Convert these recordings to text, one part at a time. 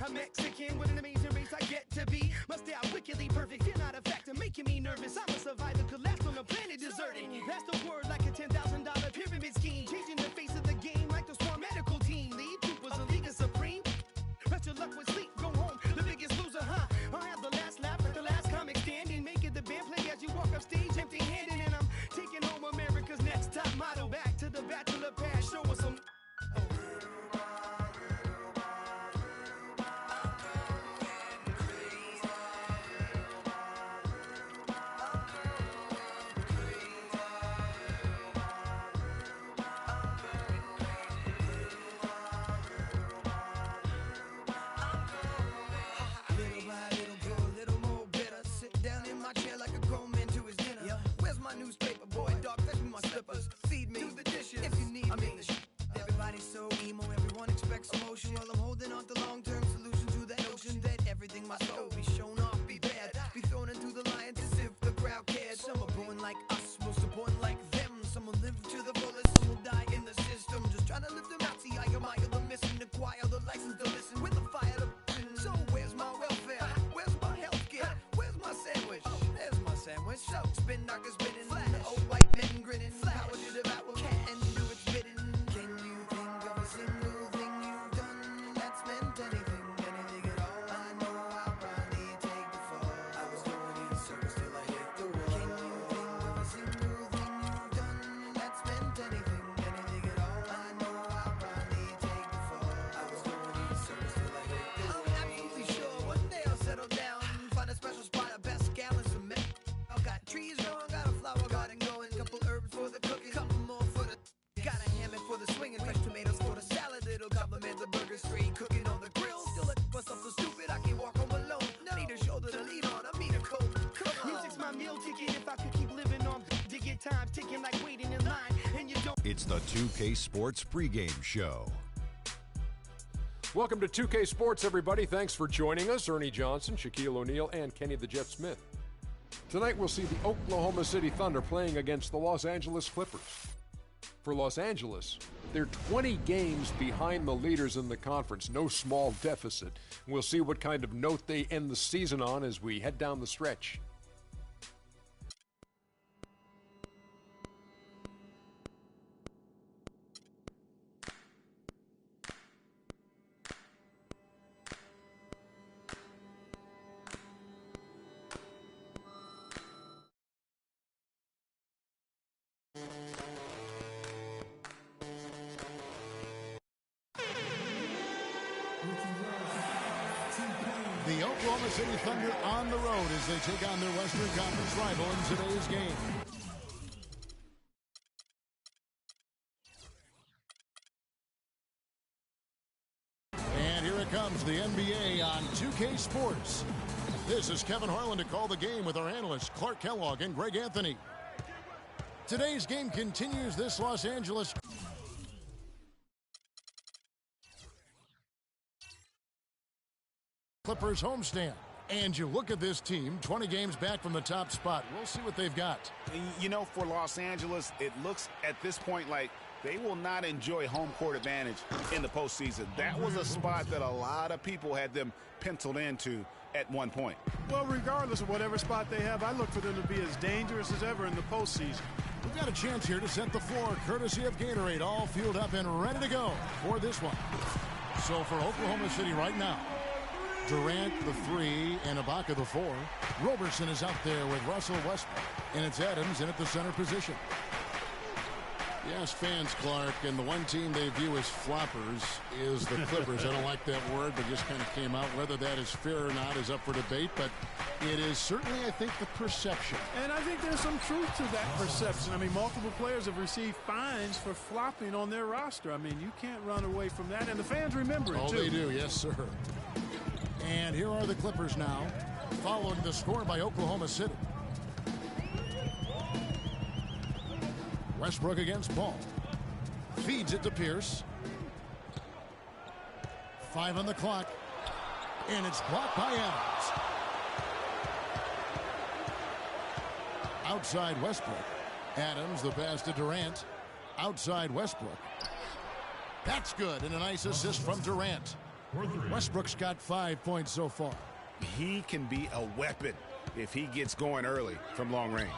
I'm Mexican with an amazing race I get to be. Must stay wickedly perfect, you're not a factor, making me nervous. I'm a survivor, collapsed on the planet deserted. That's the word, like a $10,000 pyramid scheme. Changing the face of the game like the Swarm medical team. Lead troopers, a league is supreme. Rest your luck with sleep, go home, the biggest loser, huh? I'll have the last lap at the last comic standing. Make it the band play as you walk up stage empty-handed. And I'm taking home America's next top model. Back to the bachelor pad, show us some... Newspaper boy, dog, fetch me my slippers. Feed me, do the dishes if you need me. Everybody's so emo, everyone expects emotion. While I'm holding on to long-term solution to that notion that everything must go, be shown off, be bad, be thrown into the lions as if the crowd cared. Some are born like us, most are born like them. Some will live to the fullest, some will die in the system. Just trying to live them out, see I admire the missing, acquire the license to listen with the fire to... So where's my welfare? Where's my healthcare? Where's my sandwich? There's my sandwich. So spin knockers spinning. Old white men grinning, power to devour, and do its bidding. Can you think of a single thing you've done that's meant anything, anything at all? I know I'll probably take the fall. I was going in circles till I hit the wall. Can you think of a single thing you've done that's meant anything, anything at all? I know I'll probably take the fall. I was going in circles till I hit the wall. I'm absolutely sure one day I'll settle down, find a special spot, a best gallons of milk. I've got trees growing, got a flower garden going, couple herbs for the cooking, couple more for the... Got a hammock for the swinging, fresh tomatoes for the salad, it'll compliment the burger, straight cooking on the grill. Still let myself so stupid, I can't walk home alone. No. Need a shoulder to lean on, I need a coat. Music's my meal ticket, if I could keep living on to get time ticking like waiting in line, and you don't... It's the 2K Sports pregame show. Welcome to 2K Sports, everybody. Thanks for joining us. Ernie Johnson, Shaquille O'Neal, and Kenny the Jet Smith. Tonight we'll see the Oklahoma City Thunder playing against the Los Angeles Clippers. For Los Angeles, they're 20 games behind the leaders in the conference, no small deficit. We'll see what kind of note they end the season on as we head down the stretch. The Oklahoma City Thunder on the road as they take on their Western Conference rival in today's game. And here it comes, the NBA on 2K Sports. This is Kevin Harlan to call the game with our analysts Clark Kellogg and Greg Anthony. Today's game continues this Los Angeles... Clippers homestand. And you look at this team, 20 games back from the top spot. We'll see what they've got. You know, for Los Angeles, it looks at this point like they will not enjoy home court advantage in the postseason. That was a spot that a lot of people had them penciled into at one point. Well, regardless of whatever spot they have, I look for them to be as dangerous as ever in the postseason. We've got a chance here to set the floor, courtesy of Gatorade, all fueled up and ready to go for this one. So for Oklahoma City right now, Durant the 3 and Ibaka the 4. Roberson is out there with Russell Westbrook, and it's Adams in at the center position. Yes, fans, Clark, and the one team they view as floppers is the Clippers. I don't like that word, but just kind of came out. Whether that is fair or not is up for debate, but it is certainly, I think, the perception. And I think there's some truth to that perception. I mean, multiple players have received fines for flopping on their roster. I mean, you can't run away from that, and the fans remember it, too. Oh, they do, yes, sir. And here are the Clippers now, following the score by Oklahoma City. Westbrook against Paul. Feeds it to Pierce. 5 on the clock. And it's blocked by Adams. Outside Westbrook. Adams, the pass to Durant. Outside Westbrook. That's good, and a nice assist from Durant. Westbrook's got 5 points so far. He can be a weapon if he gets going early from long range.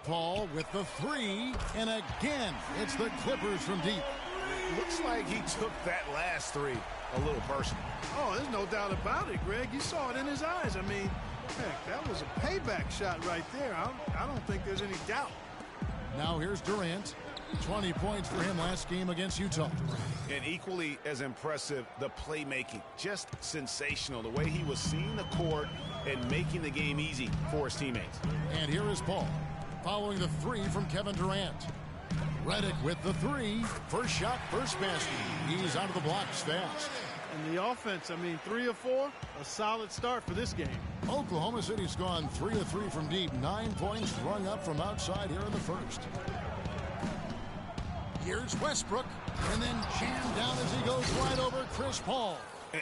Paul with the three, and again, it's the Clippers from deep. Looks like he took that last three a little personal. Oh, there's no doubt about it, Greg. You saw it in his eyes. I mean, heck, that was a payback shot right there. I don't think there's any doubt. Now here's Durant. 20 points for him last game against Utah. And equally as impressive, the playmaking. Just sensational. The way he was seeing the court and making the game easy for his teammates. And here is Paul, following the three from Kevin Durant. Redick with the three. First shot, first basket. He's out of the blocks fast. And the offense, I mean, 3 of 4, a solid start for this game. Oklahoma City's gone 3 of 3 from deep. 9 points rung up from outside here in the first. Here's Westbrook, and then jammed down as he goes right over Chris Paul.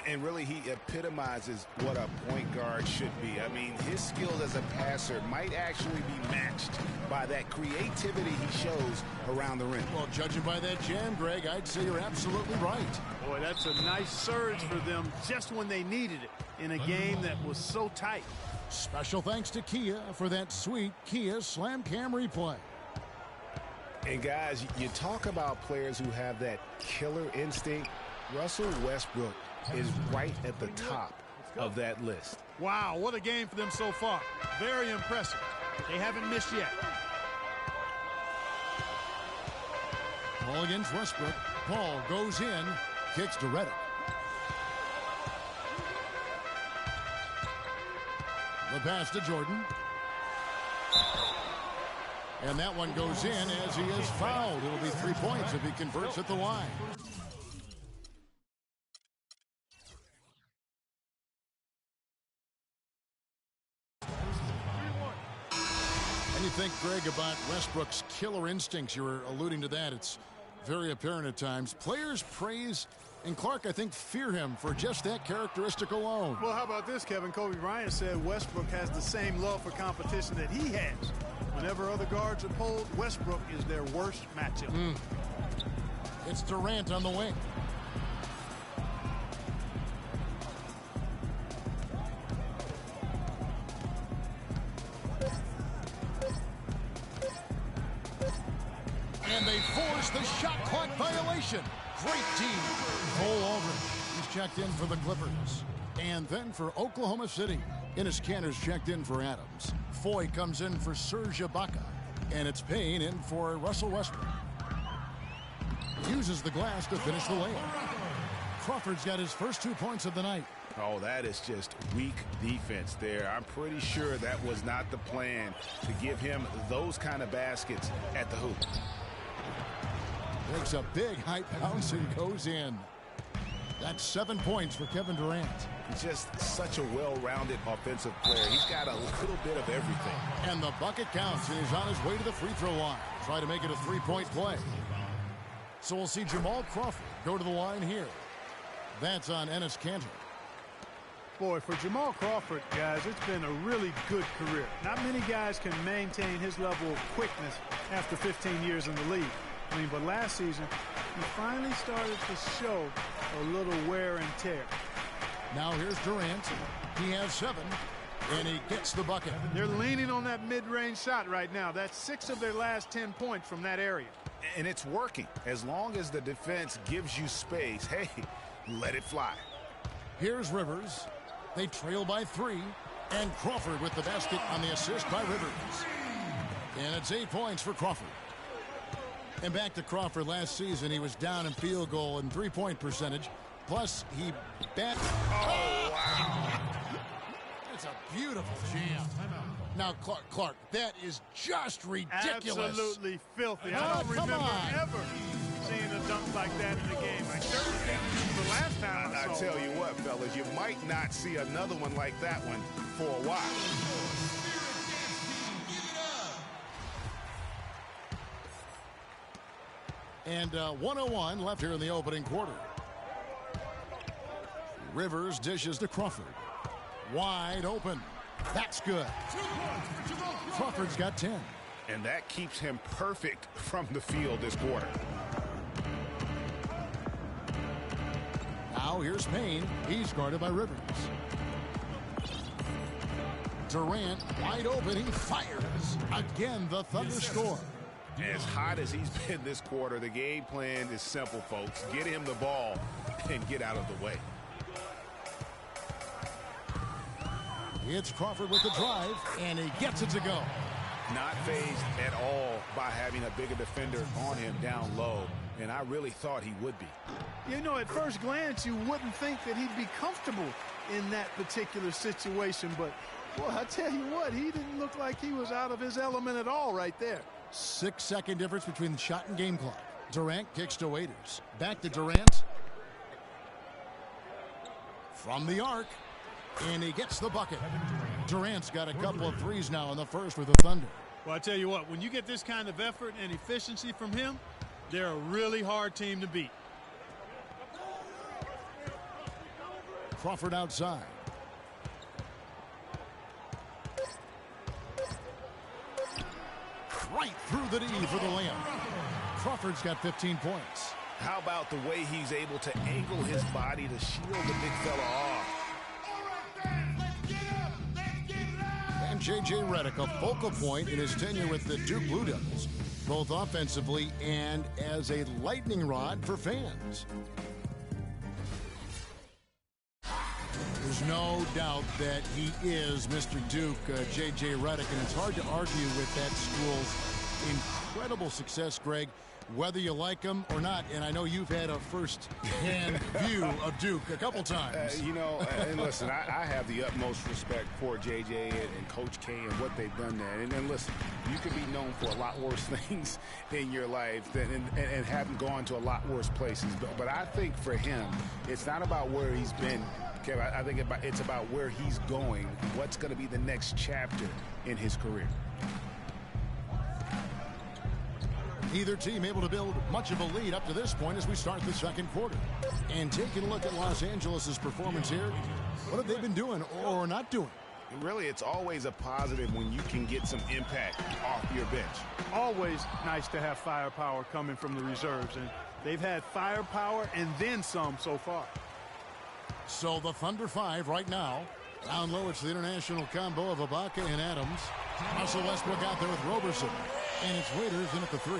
And really, he epitomizes what a point guard should be. I mean, his skill as a passer might actually be matched by that creativity he shows around the rim. Well, judging by that jam, Greg, I'd say you're absolutely right. Boy, that's a nice surge for them just when they needed it in a game that was so tight. Special thanks to Kia for that sweet Kia Slam Cam replay. And guys, you talk about players who have that killer instinct. Russell Westbrook is right at the top of that list. Wow, what a game for them so far. Very impressive. They haven't missed yet. Ball against Westbrook. Paul goes in, kicks to Redick. The pass to Jordan. And that one goes in as he is fouled. It'll be 3 points if he converts at the line. And you think, Greg, about Westbrook's killer instincts. You were alluding to that. It's very apparent at times. Players praise, and Clark, I think, fear him for just that characteristic alone. Well, how about this, Kevin? Kobe Bryant said Westbrook has the same love for competition that he has. Whenever other guards are pulled, Westbrook is their worst matchup. It's Durant on the wing. And they force the shot clock violation. Great team. Cole Aldridge, he's checked in for the Clippers. And then for Oklahoma City, Enes Kanter's checked in for Adams. Foy comes in for Serge Ibaka. And it's Payne in for Russell Westbrook. Uses the glass to finish the layup. Crawford's got his first 2 points of the night. Oh, that is just weak defense there. I'm pretty sure that was not the plan to give him those kind of baskets at the hoop. Takes a big high bounce and goes in. That's 7 points for Kevin Durant. He's just such a well-rounded offensive player. He's got a little bit of everything. And the bucket counts, and he's on his way to the free throw line. Try to make it a three-point play. So we'll see Jamal Crawford go to the line here. That's on Enes Kanter. Boy, for Jamal Crawford, guys, it's been a really good career. Not many guys can maintain his level of quickness after 15 years in the league. I mean, but last season, he finally started to show a little wear and tear. Now here's Durant. He has 7, and he gets the bucket. They're leaning on that mid-range shot right now. That's 6 of their last 10 points from that area. And it's working. As long as the defense gives you space, hey, let it fly. Here's Rivers. They trail by 3, and Crawford with the basket on the assist by Rivers. And it's 8 points for Crawford. And back to Crawford last season, he was down in field goal and three-point percentage. Plus, he bat. Oh, wow. That's a beautiful jam. Now, Clark, that is just ridiculous. Absolutely filthy. I don't remember ever seeing a dunk like that in the game. I certainly can't remember the last time I saw tell you what, fellas, you might not see another one like that one for a while. And 1:01 left here in the opening quarter. Rivers dishes to Crawford. Wide open. That's good. Crawford's got 10. And that keeps him perfect from the field this quarter. Now Now here's Payne. He's guarded by Rivers. Durant wide open. He fires. Again, the Thunder score. As hot as he's been this quarter, the game plan is simple, folks. Get him the ball and get out of the way. It's Crawford with the drive, and he gets it to go. Not fazed at all by having a bigger defender on him down low, and I really thought he would be. You know, at first glance, you wouldn't think that he'd be comfortable in that particular situation, but, well, I tell you what, he didn't look like he was out of his element at all right there. 6-second difference between the shot and game clock. Durant kicks to Waiters. Back to Durant. From the arc. And he gets the bucket. Durant's got a couple of threes now in the first with the Thunder. Well, I tell you what, when you get this kind of effort and efficiency from him, they're a really hard team to beat. Crawford outside. Right through the D for the layup. Crawford's got 15 points. How about the way he's able to angle his body to shield the big fella off? And J.J. Redick, a focal point in his tenure with the Duke Blue Devils, both offensively and as a lightning rod for fans. There's no doubt that he is Mr. Duke, J.J. Redick, and it's hard to argue with that school's incredible success, Greg, whether you like him or not. And I know you've had a first-hand view of Duke a couple times. You know, and listen, I have the utmost respect for J.J. and Coach K and what they've done there. And listen, you could be known for a lot worse things in your life and haven't gone to a lot worse places. But I think for him, it's not about where he's been, Kevin. I think it's about where he's going, what's going to be the next chapter in his career. Neither team able to build much of a lead up to this point as we start the second quarter. And taking a look at Los Angeles' performance here, what have they been doing or not doing? Really, it's always a positive when you can get some impact off your bench. Always nice to have firepower coming from the reserves, and they've had firepower and then some so far. So the Thunder 5 right now. Down low, it's the international combo of Ibaka and Adams. Russell Westbrook out there with Roberson. And it's Waiters in at the 3.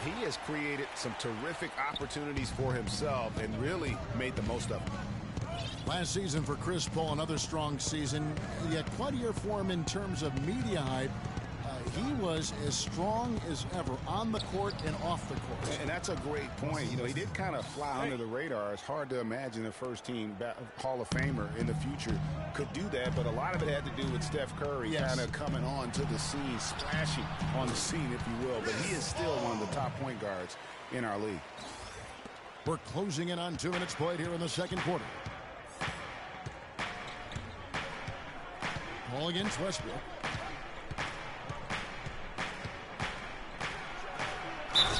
He has created some terrific opportunities for himself and really made the most of them. Last season for Chris Paul, another strong season. He had quite a year for him in terms of media hype. He was as strong as ever on the court and off the court. And that's a great point. You know, he did kind of fly under the radar. It's hard to imagine a first-team Hall of Famer in the future could do that, but a lot of it had to do with Steph Curry kind of coming on to the scene, splashing on the scene, if you will. But he is still one of the top point guards in our league. We're closing in on 2 minutes played here in the second quarter. Ball against Westbrook.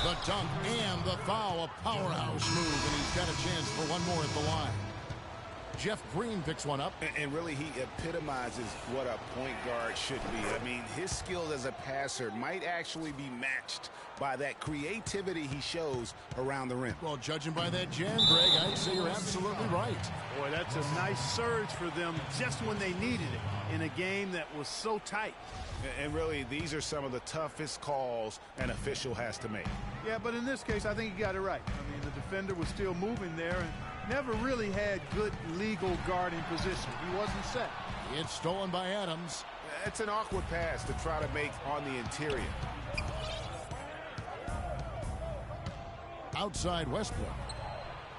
The dunk and the foul, a powerhouse move, and he's got a chance for one more at the line. Jeff Green picks one up. And really, he epitomizes what a point guard should be. I mean, his skills as a passer might actually be matched by that creativity he shows around the rim. Well, judging by that jam, Greg, I'd say you're absolutely right. Boy, that's a nice surge for them just when they needed it in a game that was so tight. And really, these are some of the toughest calls an official has to make. Yeah, but in this case, I think he got it right. I mean, the defender was still moving there and never really had good legal guarding position. He wasn't set. It's stolen by Adams. It's an awkward pass to try to make on the interior. Outside Westbrook.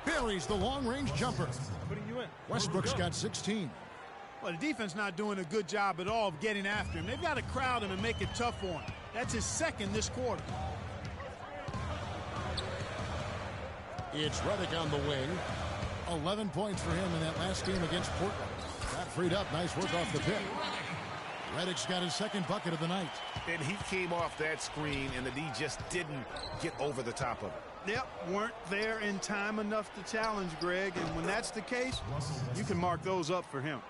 Buries the long-range jumper. Putting you in. Westbrook's got 16. Well, the defense not doing a good job at all of getting after him. They've got to crowd him and make it tough for him. That's his second this quarter. It's Redick on the wing. 11 points for him in that last game against Portland. Got freed up. Nice work off the pick. Redick's got his second bucket of the night. And he came off that screen, and the D just didn't get over the top of it. Yep, weren't there in time enough to challenge Greg. And when that's the case, you can mark those up for him.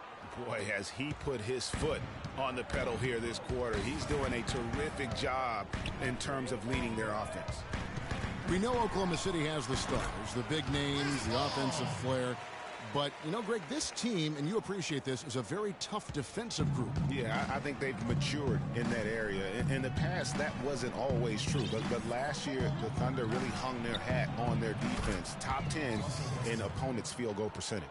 Boy, has he put his foot on the pedal here this quarter. He's doing a terrific job in terms of leading their offense. We know Oklahoma City has the stars, the big names, the offensive flair. But, you know, Greg, this team, and you appreciate this, is a very tough defensive group. Yeah, I think they've matured in that area. In the past, that wasn't always true. But last year, the Thunder really hung their hat on their defense. Top 10 in opponents' field goal percentage.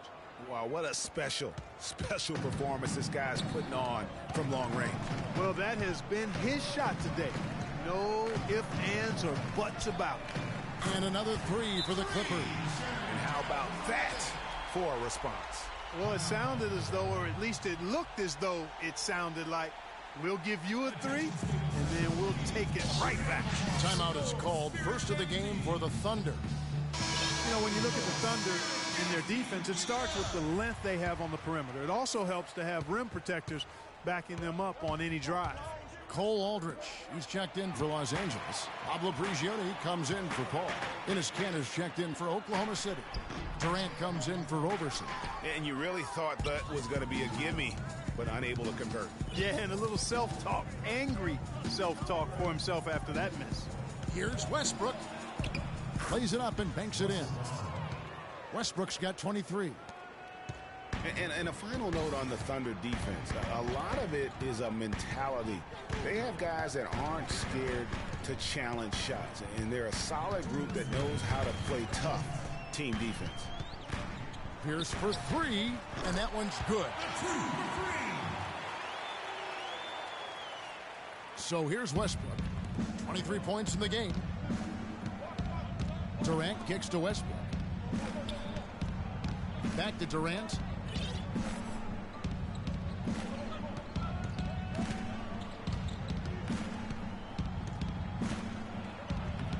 Wow, what a special performance this guy's putting on from long range. Well, that has been his shot today. No ifs, ands, or buts about it. And another three for the Clippers. And how about that for a response? Well, it sounded as though, or at least it looked as though it sounded like, we'll give you a three, and then we'll take it right back. Timeout is called. First of the game for the Thunder. You know, when you look at the Thunder in their defense, it starts with the length they have on the perimeter. It also helps to have rim protectors backing them up on any drive. Cole Aldrich, he's checked in for Los Angeles. Pablo Prigioni comes in for Paul. Enes Kanter's checked in for Oklahoma City. Durant comes in for Roberson. And you really thought that was going to be a gimme, but unable to convert. Yeah, and a little self-talk, angry self-talk for himself after that miss. Here's Westbrook. Plays it up and banks it in. Westbrook's got 23. And a final note on the Thunder defense. A lot of it is a mentality. They have guys that aren't scared to challenge shots. And they're a solid group that knows how to play tough team defense. Pierce for three, and that one's good. So here's Westbrook. 23 points in the game. Durant kicks to Westbrook. Back to Durant.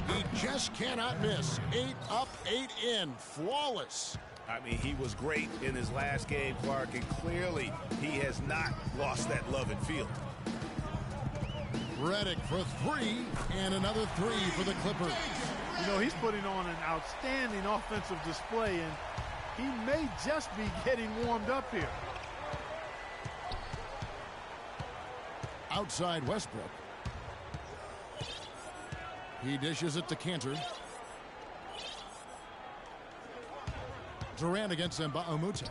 He just cannot miss. 8 up, 8 in. Flawless. I mean, he was great in his last game, Clark, and clearly he has not lost that love and feel. Redick for three, and another three for the Clippers. You know, he's putting on an outstanding offensive display, and he may just be getting warmed up here. Outside Westbrook. He dishes it to Kanter. Durant against Mbah a Moute.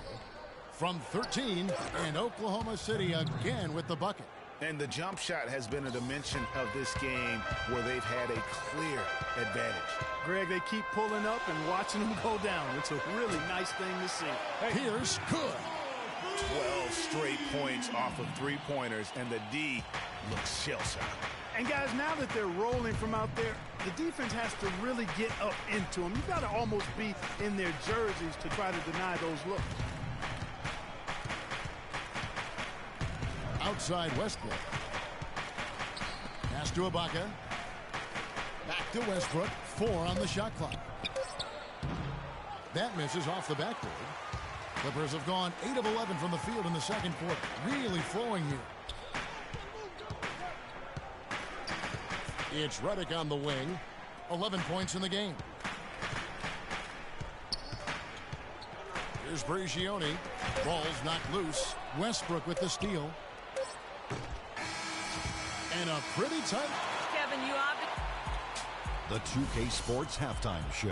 From 13, and Oklahoma City again with the bucket. And the jump shot has been a dimension of this game where they've had a clear advantage. Greg, they keep pulling up and watching them go down. It's a really nice thing to see. Here's good. 12 straight points off of three-pointers, and the D looks shell-shocked. And guys, now that they're rolling from out there, the defense has to really get up into them. You've got to almost be in their jerseys to try to deny those looks. Outside Westbrook. Pass to Ibaka. Back to Westbrook. 4 on the shot clock. That misses off the backboard. Clippers have gone 8 of 11 from the field in the second quarter. Really flowing here. It's Redick on the wing. 11 points in the game. Here's Prigioni. Ball's knocked loose. Westbrook with the steal. And a pretty tight. Kevin, you obviously. The 2K Sports Halftime Show.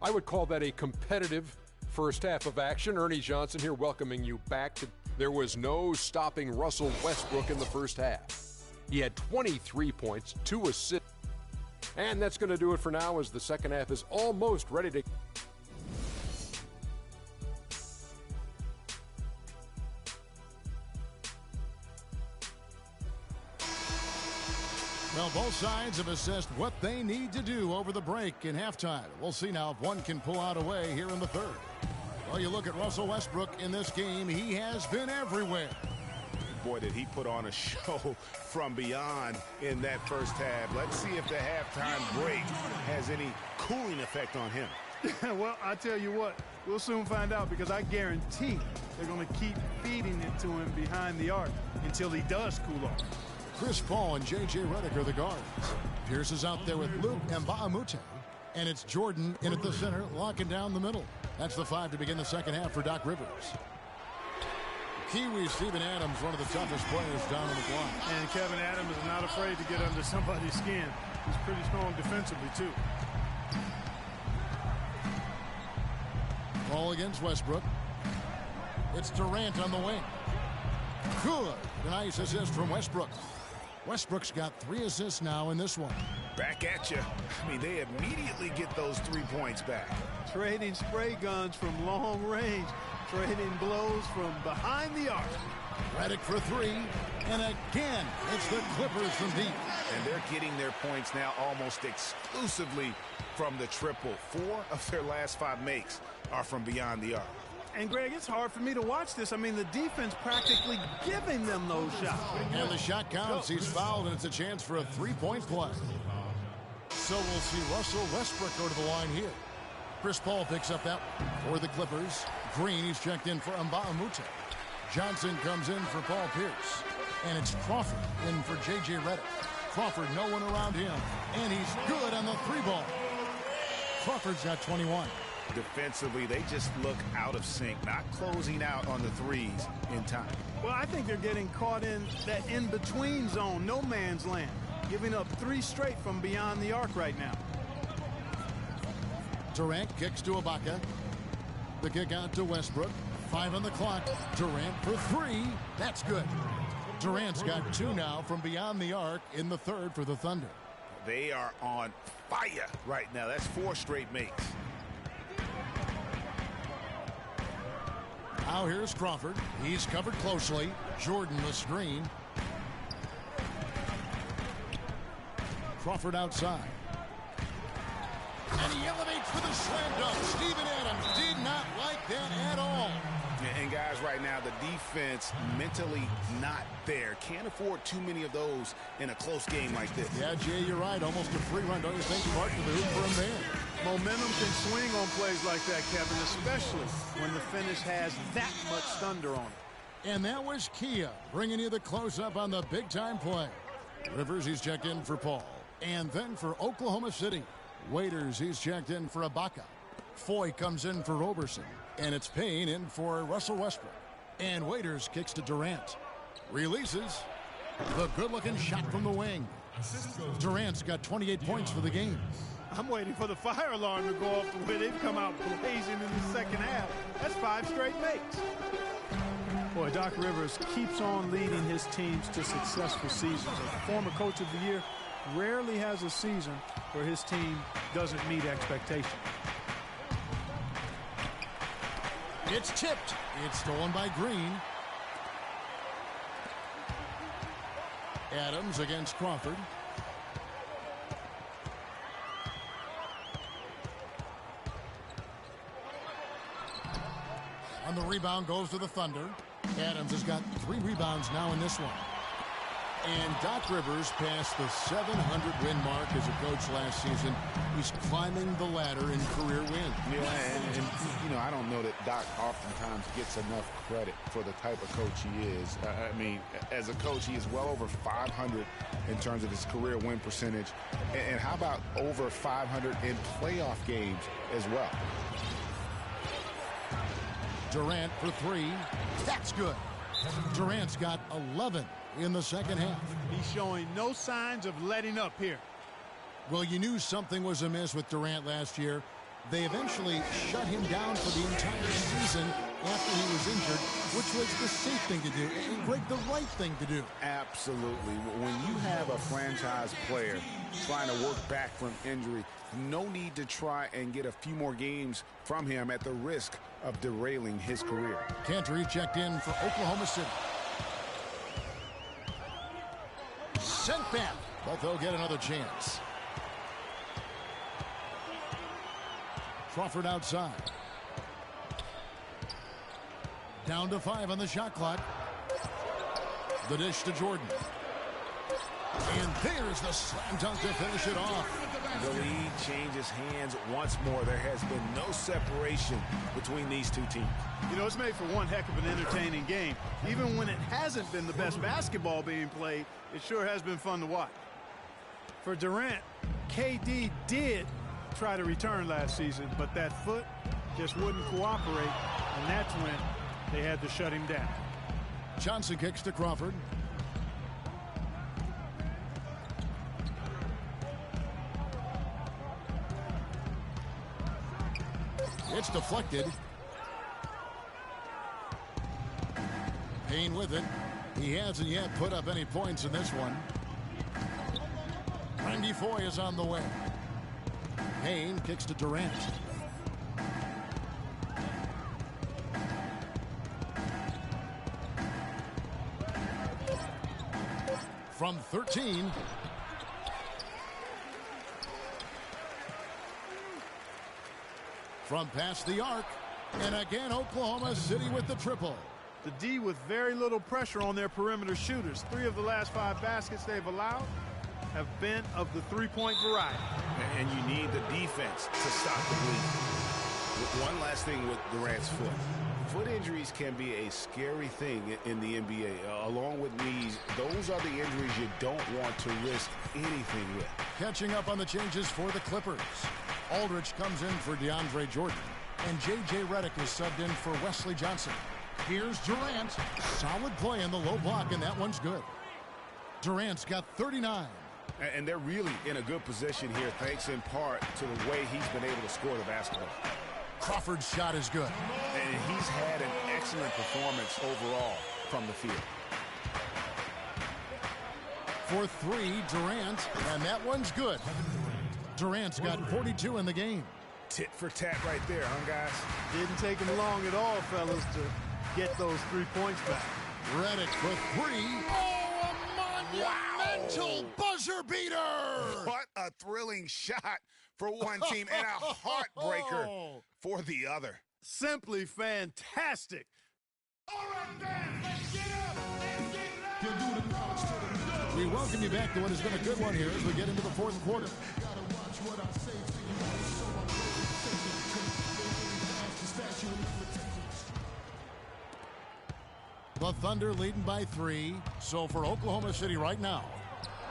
I would call that a competitive first half of action. Ernie Johnson here welcoming you back. There was no stopping Russell Westbrook in the first half. He had 23 points, 2 assists. And that's going to do it for now as the second half is almost ready to... Well, both sides have assessed what they need to do over the break in halftime. We'll see now if one can pull out a way here in the third. Well, you look at Russell Westbrook in this game, he has been everywhere. Boy, did he put on a show from beyond in that first half. Let's see if the halftime break has any cooling effect on him. Well, I tell you what, we'll soon find out, because I guarantee they're going to keep feeding it to him behind the arc until he does cool off. Chris Paul and J.J. Redick are the guards. Pierce is out there with Luke and Mbah a Moute. And it's Jordan in at the center, locking down the middle. That's the 5 to begin the second half for Doc Rivers. Kiwi Steven Adams, one of the toughest players down on the block. And Kevin Adams is not afraid to get under somebody's skin. He's pretty strong defensively, too. Ball against Westbrook. It's Durant on the wing. Good. A nice assist from Westbrook. Westbrook's got 3 assists now in this one. Back at you. I mean, they immediately get those 3 points back. Trading spray guns from long range. Trading blows from behind the arc. Redick for 3. And again, it's the Clippers from deep. And they're getting their points now almost exclusively from the triple. 4 of their last 5 makes are from beyond the arc. And, Greg, it's hard for me to watch this. I mean, the defense practically giving them those shots. And the shot counts. He's fouled, and it's a chance for a 3-point play. So we'll see Russell Westbrook go to the line here. Chris Paul picks up that for the Clippers. Green, he's checked in for Mbah a Moute. Johnson comes in for Paul Pierce. And it's Crawford in for J.J. Redick. Crawford, no one around him. And he's good on the 3-ball. Crawford's got 21. Defensively, they just look out of sync, not closing out on the threes in time. Well, I think they're getting caught in that in-between zone, no man's land, giving up 3 straight from beyond the arc right now. Durant kicks to Ibaka. The kick out to Westbrook. 5 on the clock. Durant for 3. That's good. Durant's got 2 now from beyond the arc in the 3rd for the Thunder. They are on fire right now. That's 4 straight makes. Now here's Crawford. He's covered closely. Jordan the screen. Crawford outside. And he elevates for the slam dunk. Steven Adams did not like that at all. And guys, right now, the defense mentally not there. Can't afford too many of those in a close game like this. Yeah, Jay, you're right. Almost a free run, don't you think? Part of the hoop for him there. Momentum can swing on plays like that, Kevin, especially when the finish has that much thunder on it. And that was Kia bringing you the close-up on the big-time play. Rivers, he's checked in for Paul. And then for Oklahoma City. Waiters, he's checked in for Ibaka. Foy comes in for Roberson. And it's Payne in for Russell Westbrook. And Waiters kicks to Durant. Releases. The good-looking shot from the wing. Durant's got 28 points for the game. I'm waiting for the fire alarm to go off the way they've come out blazing in the second half. That's 5 straight makes. Boy, Doc Rivers keeps on leading his teams to successful seasons. As former coach of the year, rarely has a season where his team doesn't meet expectations. It's tipped. It's stolen by Green. Adams against Crawford. On the rebound goes to the Thunder. Adams has got 3 rebounds now in this one. And Doc Rivers passed the 700-win mark as a coach last season. He's climbing the ladder in career wins. Yeah, and you know, I don't know that Doc oftentimes gets enough credit for the type of coach he is. I mean, as a coach, he is well over 500 in terms of his career win percentage. And how about over 500 in playoff games as well? Durant for 3. That's good. Durant's got 11 in the second half. He's showing no signs of letting up here. Well, you knew something was amiss with Durant last year. They eventually shut him down for the entire season after he was injured, which was the safe thing to do, and Greg, the right thing to do. Absolutely. When you have a franchise player trying to work back from injury, no need to try and get a few more games from him at the risk of derailing his career. Cantor checked in for Oklahoma City. Sent back, but they'll get another chance. Crawford outside. Down to 5 on the shot clock. The dish to Jordan. And there's the slam dunk to finish it off. The lead changes hands once more. There has been no separation between these two teams. You know, it's made for one heck of an entertaining game. Even when it hasn't been the best basketball being played, it sure has been fun to watch. For Durant, KD did try to return last season, but that foot just wouldn't cooperate, and that's when they had to shut him down. Johnson kicks to Crawford. It's deflected. Payne with it. He hasn't yet put up any points in this one. Randy Foye is on the way. Payne kicks to Durant. From 13. From past the arc. And again, Oklahoma City with the triple. The D with very little pressure on their perimeter shooters. 3 of the last 5 baskets they've allowed have been of the three-point variety. And you need the defense to stop the bleed. One last thing with Durant's foot. Foot injuries can be a scary thing in the NBA. Along with knees, those are the injuries you don't want to risk anything with. Catching up on the changes for the Clippers. Aldridge comes in for DeAndre Jordan. And J.J. Redick is subbed in for Wesley Johnson. Here's Durant. Solid play in the low block, and that one's good. Durant's got 39. And they're really in a good position here, thanks in part to the way he's been able to score the basketball. Crawford's shot is good. And he's had an excellent performance overall from the field. For 3, Durant, and that one's good. Durant's got 42 in the game. Tit for tat right there, huh, guys? Didn't take him long at all, fellas, to get those 3 points back. Redick for 3. Oh, a monumental buzzer beater! What a thrilling shot for one team and a heartbreaker for the other. Simply fantastic. All right, fans, let's get up. We welcome you back to what has been a good one here as we get into the fourth quarter. The Thunder leading by 3. So for Oklahoma City right now,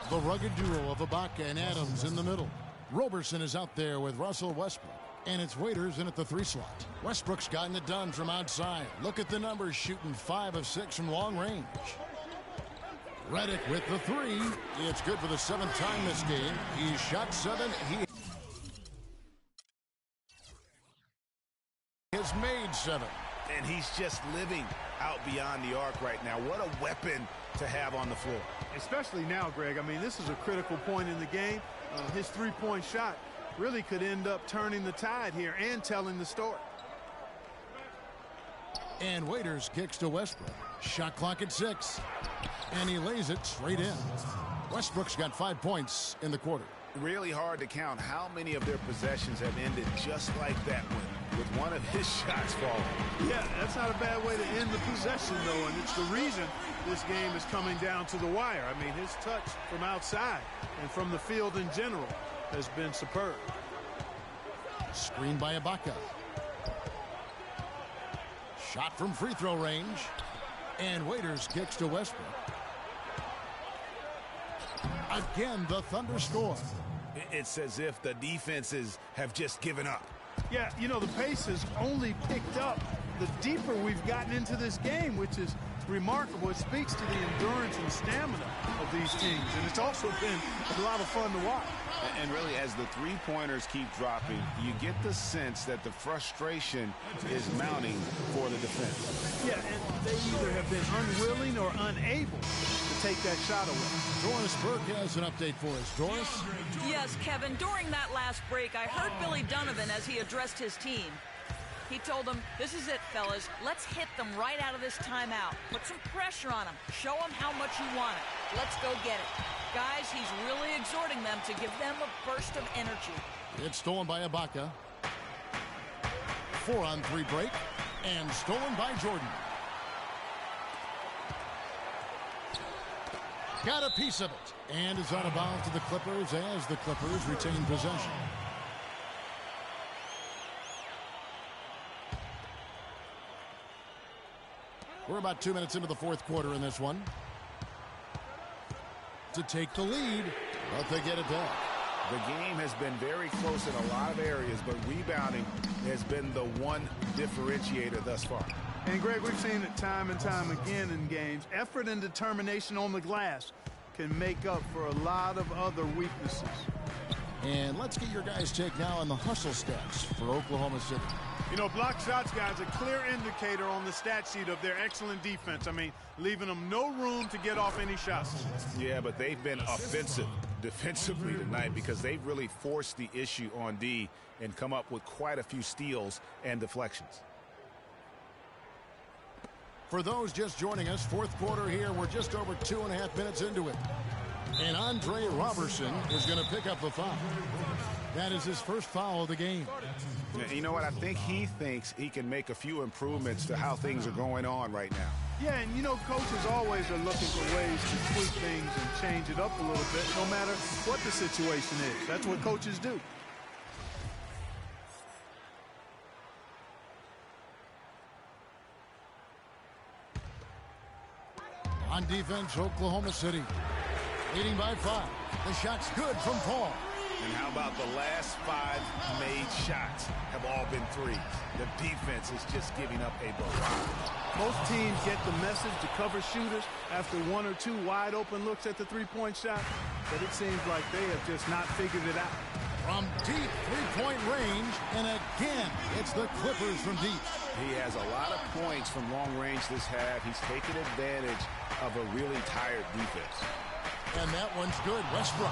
the rugged duo of Ibaka and Adams in the middle. Roberson is out there with Russell Westbrook. And it's Waiters in at the 3 slot. Westbrook's gotten it done from outside. Look at the numbers, shooting 5 of 6 from long range. Redick with the 3. It's good for the 7th time this game. He shot 7. He has made 7. And he's just living out beyond the arc right now. What a weapon to have on the floor. Especially now, Greg. I mean, this is a critical point in the game. His 3-point shot really could end up turning the tide here and telling the story. And Waiters kicks to Westbrook. Shot clock at 6. And he lays it straight in. Westbrook's got 5 points in the quarter. Really hard to count how many of their possessions have ended just like that one, with one of his shots falling. Yeah, that's not a bad way to end the possession, though, and it's the reason this game is coming down to the wire. I mean, his touch from outside and from the field in general has been superb. Screen by Ibaka. Shot from free throw range. And Waiters kicks to Westbrook. Again, the Thunder score. It's as if the defenses have just given up. Yeah, you know, the pace has only picked up the deeper we've gotten into this game, which is remarkable. It speaks to the endurance and stamina of these teams, and it's also been a lot of fun to watch. And really, as the three-pointers keep dropping, you get the sense that the frustration is mounting for the defense. Yeah, and they either have been unwilling or unable to take that shot away. Doris Burke has an update for us. Doris? Yes, Kevin, during that last break, I heard Billy Donovan as he addressed his team. He told them, "This is it, fellas. Let's hit them right out of this timeout. Put some pressure on them. Show them how much you want it. Let's go get it." Guys, he's really exhorting them to give them a burst of energy. It's stolen by Ibaka. 4-on-3 break. And stolen by Jordan. Got a piece of it. And is out of bounds to the Clippers as the Clippers retain possession. We're about 2 minutes into the fourth quarter in this one. To take the lead, but they get it back. The game has been very close in a lot of areas, but rebounding has been the one differentiator thus far. And, Greg, we've seen it time and time again in games. Effort and determination on the glass can make up for a lot of other weaknesses. And let's get your guys' take now on the hustle stats for Oklahoma City. You know, block shots, guys, a clear indicator on the stat sheet of their excellent defense. I mean, leaving them no room to get off any shots. Yeah, but they've been offensive defensively tonight because they've really forced the issue on D and come up with quite a few steals and deflections. For those just joining us, fourth quarter here. We're just over 2.5 minutes into it. And Andre Roberson is going to pick up the foul. That is his first foul of the game. You know what? I think he thinks he can make a few improvements to how things are going on right now. Yeah, and you know, coaches always are looking for ways to tweak things and change it up a little bit, no matter what the situation is. That's what coaches do. On defense, Oklahoma City leading by 5. The shot's good from Paul. And how about the last 5 made shots have all been threes? The defense is just giving up a barrage. Most teams get the message to cover shooters after 1 or 2 wide open looks at the three-point shot, but it seems like they have just not figured it out. From deep three-point range, and again, it's the Clippers from deep. He has a lot of points from long range this half. He's taken advantage of a really tired defense. And that one's good. Westbrook.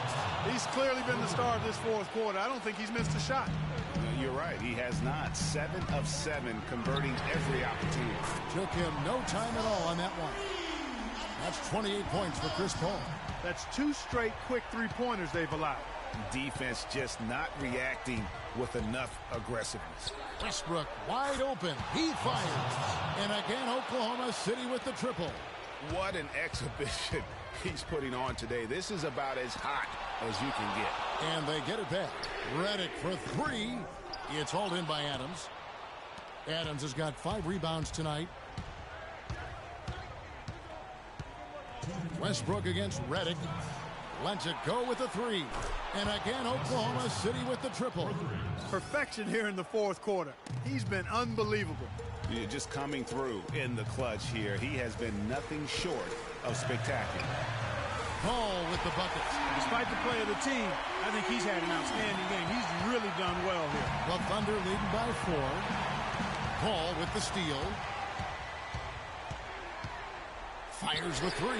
He's clearly been the star of this fourth quarter. I don't think he's missed a shot. You're right. He has not. 7 of 7, converting every opportunity. Took him no time at all on that one. That's 28 points for Chris Paul. That's 2 straight quick three-pointers they've allowed. Defense just not reacting with enough aggressiveness. Westbrook wide open. He fires. And again, Oklahoma City with the triple. What an exhibition he's putting on today. This is about as hot as you can get. And they get it back. Redick for 3. It's hauled in by Adams. Adams has got 5 rebounds tonight. Westbrook against Redick. Lets it go with the 3. And again, Oklahoma City with the triple. Perfection here in the fourth quarter. He's been unbelievable. You're just coming through in the clutch here. He has been nothing short of spectacular. Paul with the buckets. Despite the play of the team, I think he's had an outstanding game. He's really done well here. The Thunder leading by 4. Paul with the steal. Fires the 3.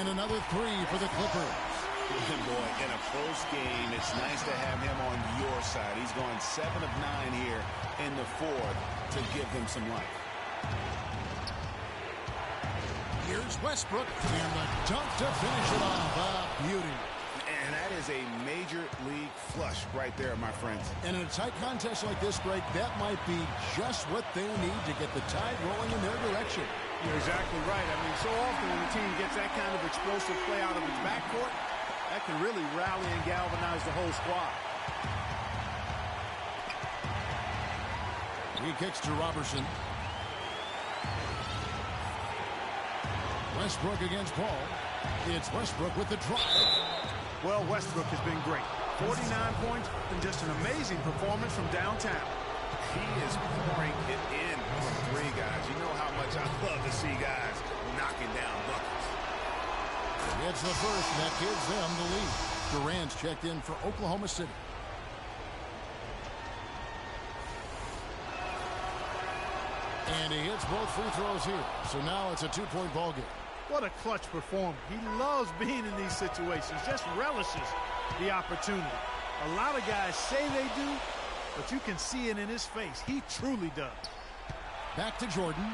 And another 3 for the Clippers. Good boy. In a close game, it's nice to have him on your side. He's gone 7 of 9 here in the fourth to give them some life. Here's Westbrook. And the dunk to finish it off. Beauty. And that is a major league flush right there, my friends. And in a tight contest like this, Greg, that might be just what they need to get the tide rolling in their direction. You're exactly right. I mean, so often when the team gets that kind of explosive play out of its backcourt, that can really rally and galvanize the whole squad. He kicks to Roberson. Westbrook against Paul. It's Westbrook with the drive. Well, Westbrook has been great. 49 points and just an amazing performance from downtown. He is pouring it in from 3, guys. You know how much I love to see guys knocking down buckets. It's the first, and that gives them the lead. Durant's checked in for Oklahoma City. And he hits both free throws here. So now it's a 2-point ball game. What a clutch performer. He loves being in these situations, just relishes the opportunity. A lot of guys say they do, but you can see it in his face. He truly does. Back to Jordan.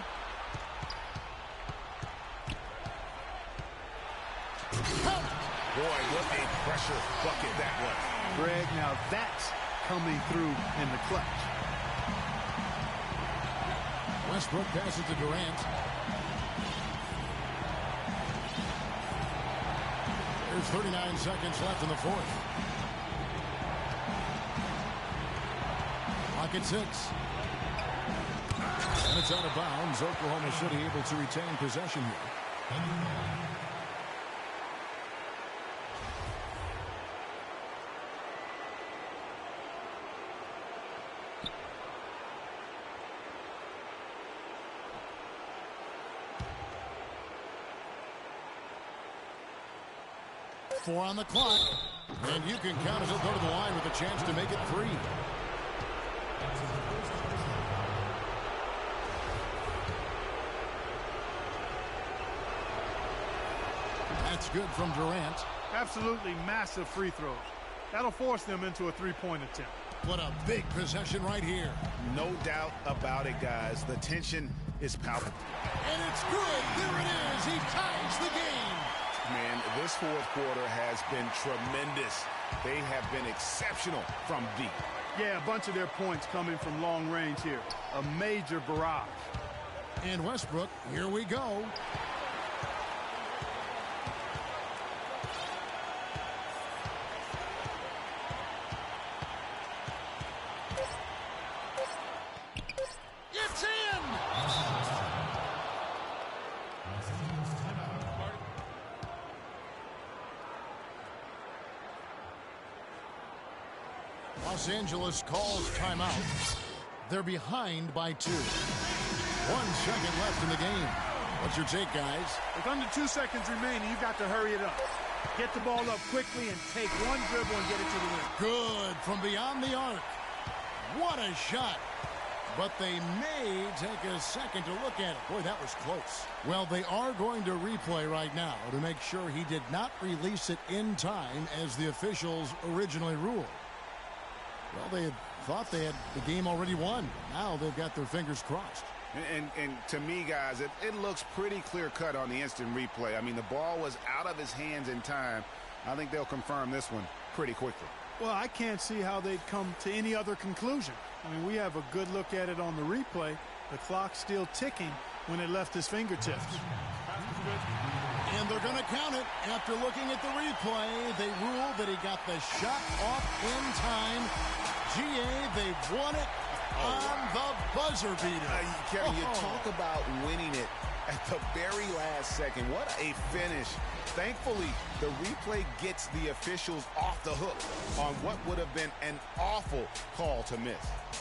Boy, what a pressure bucket that was. Greg, now that's coming through in the clutch. Westbrook passes to Durant. There's 39 seconds left in the fourth. Clock at 6. And it's out of bounds. Oklahoma City able to retain possession here. Four on the clock. And you can count as he'll go to the line with a chance to make it 3. It's good from Durant. Absolutely massive free throws. That'll force them into a three-point attempt. What a big possession right here. No doubt about it, guys. The tension is palpable. And it's good. There it is. He ties the game. Man, this fourth quarter has been tremendous. They have been exceptional from deep. Yeah, a bunch of their points coming from long range here. A major barrage. And Westbrook, here we go. It's in! Los Angeles calls timeout. They're behind by 2. 1 second left in the game. What's your take, guys? With under 2 seconds remaining, you've got to hurry it up. Get the ball up quickly and take one dribble and get it to the rim. Good from beyond the arc. What a shot. But they may take a second to look at it. Boy, that was close. Well, they are going to replay right now to make sure he did not release it in time as the officials originally ruled. Well, they had thought they had the game already won. Now they've got their fingers crossed. And to me, guys, it looks pretty clear-cut on the instant replay. I mean, the ball was out of his hands in time. I think they'll confirm this one pretty quickly. Well, I can't see how they'd come to any other conclusion. I mean, we have a good look at it on the replay. The clock's still ticking when it left his fingertips. And they're going to count it. After looking at the replay, they ruled that he got the shot off in time. GA, they've won it on the buzzer beater. Kevin, you talk about winning it at the very last second. What a finish. Thankfully, the replay gets the officials off the hook on what would have been an awful call to miss.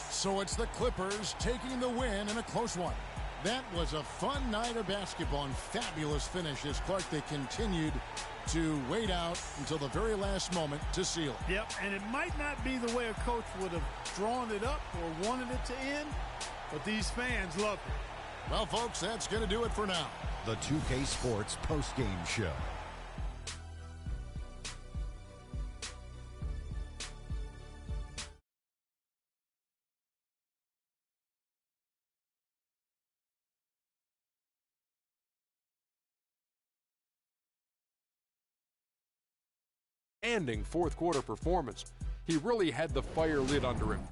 So it's the Clippers taking the win in a close one. That was a fun night of basketball and fabulous finish as Clark, they continued to wait out until the very last moment to seal it. Yep, and it might not be the way a coach would have drawn it up or wanted it to end, but these fans loved it. Well, folks, that's going to do it for now. The 2K Sports postgame show. Ending fourth quarter performance. He really had the fire lit under him.